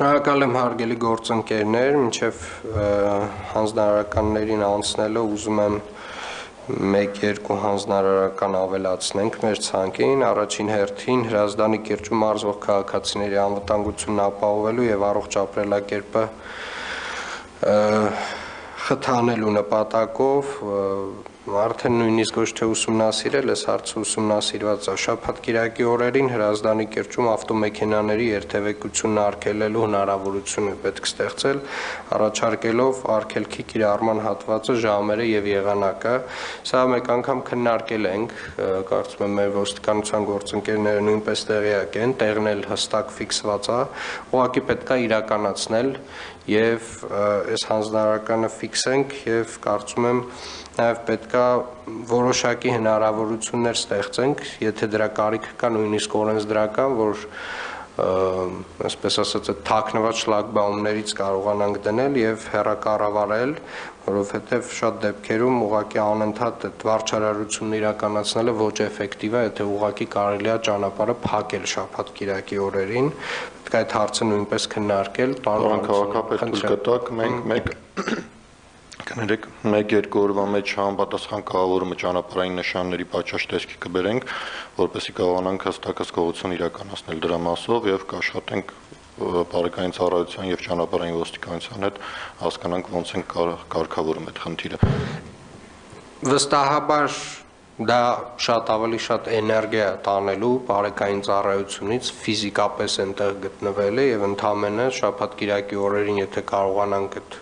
Շնորհակալ եմ հարգելի գործընկերներ, մինչև հանձնարարականներին անցնելը ուզում եմ 1-2 հանձնարարական ավելացնենք մեր ցանկին, առաջին հերթին Հրազդանի կիրճում մարզվող քաղաքացիների անվտանգությունն ապահովելու եւ առողջ ապրելակերպը խթանելու նպատակով արդեն նույնիսկ ոչ թե ուսումնասիրել, այս հարցը ուսումնասիրված է շաբաթ-կիրակի օրերին Հրազդանի կիրճում ավտոմեքենաների երթևեկությունն արգելելու հնարավորություն է պետք ստեղծել, առաջարկելով արգելքի կիրառման հատվածը, ժամերը եւ եղանակը։ Սա մեկ անգամ քննարկել ենք, կարծում եմ մեր ոստիկանության գործընկերները նույնպես տեղյակ են, տեղն էլ հստակ ֆիքսված է, ուղղակի պետք է իրականացնել եւ այս հանձնարարականը ֆիքսենք եւ կարծում եմ նաեւ պետքա որոշակի հնարավորություններ ստեղծենք, եթե դրա կարիքը կա նույնիսկ օրենսդրական, որ այսպես ասած թաքնված շլագբաումներից կարողանանք դնել եւ հեռակառավարել, որովհետեւ շատ դեպքերում ուղղակի անընդհատ այդ վարչարարությունն իրականացնելը ոչ էֆեկտիվ է, եթե ուղղակի կարելի է ճանապարհը փակել շաբաթ-կիրակի օրերին, պետք է այդ հարցը նույնպես քննարկել, պարոն քաղաքապետ, թույլ կտակ մենք կներեք 1-2 օրվա մեջ համապատասխան կառավարումը ճանապարհային նշանների պատշաճ տեսքի կբերենք, որպեսզի կարողանանք հստակ հսկողություն իրականացնել դրա մասով եւ կաշխատենք բարեկային ծառայության եւ ճանապարհային ոստիկանության հետ հասկանանք ոնց են կարգավորում այդ խնդիրը։ Վստահաբար դա շատ ավելի շատ էներգիա տանելու բարեկային ծառայությունից ֆիզիկապես այնտեղ գտնվելը եւ ընդհանրապես շաբաթ-կիրակի օրերին եթե կարողանանք այդ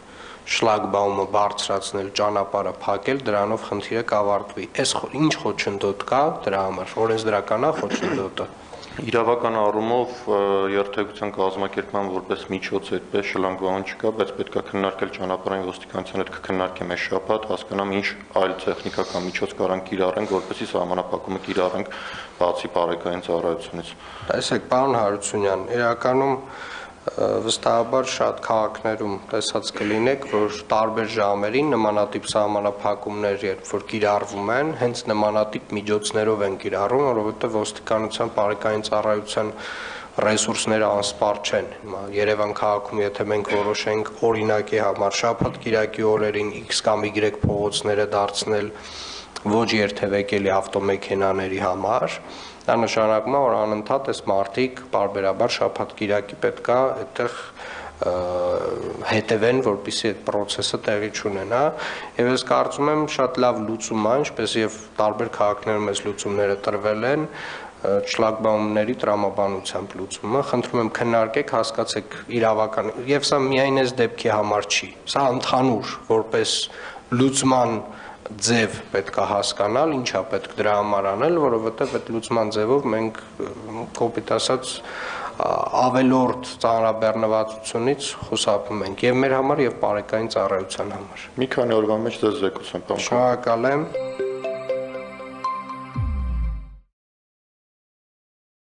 շլագբաումը բարձրացնել, ճանապարհը փակել, դրանով խնդիրը կավարտվի։ Այս ինչ խոչընդոտ կա դրա համար, օրենսդրական է խոչընդոտը։ Իրավական առումով երթևեկության կազմակերպման որպես միջոց այդպես շլագբաում չկա, բայց պետք է քննարկել ճանապարհային ոստիկանության հետ կքննարկեմ այս շաբաթ, հասկանամ ինչ այլ տեխնիկական միջոց կարանք կիրառենք, որպեսզի սահմանափակումը կիրառենք բացի բարեկային ծառայությունից։ Տեսեք, պարոն Հարությունյան, իրականում վստահաբար շատ քաղաքներում տեսած կլինեք, որ տարբեր ժամերին նմանատիպ սահմանափակումներ երբ որ կիրառվում են, հենց նմանատիպ միջոցներով են կիրառվում, որովհետև ոստիկանության բարեկային ծառայության ռեսուրսները անսպառ չեն։ Երևան քաղաքում եթե մենք որոշենք օրինակի համար շաբաթ-կիրակի օրերին X կամ Y փողոցները դարձնել ոչ երթևեկելի ավտոմեքենաների համար, դա նշանակում է, որ անընդհատ այս մարդիկ բարբերաբար շաբաթ-կիրակի պետք է այդտեղ հետևեն, որպեսզի այդ process-ը տեղի չունենա, եւ ես կարծում եմ շատ լավ լուծում է, ինչպես եւ տարբեր քաղաքներում այս լուծումները տրվել են, շլագբաումների տրամաբանությամբ լուծումը, խնդրում եմ քննարկեք, հասկացեք իրավական, եւ սա միայն այս դեպքի համար չի, սա ընդհանուր որպես լուծման ձև պետք է հասկանալ, ինչա պետք դրա համար անել, որովհետև այդ լուծման ձևով մենք կոպիտ ասած ավելորդ ծանրաբեռնվածությունից խուսափում ենք եւ մեր համար եւ բարեկային ծառայության համար։ Մի քանի օրվա մեջ ձեզ զեկուցեմ, պարոն։ Շնորհակալ եմ։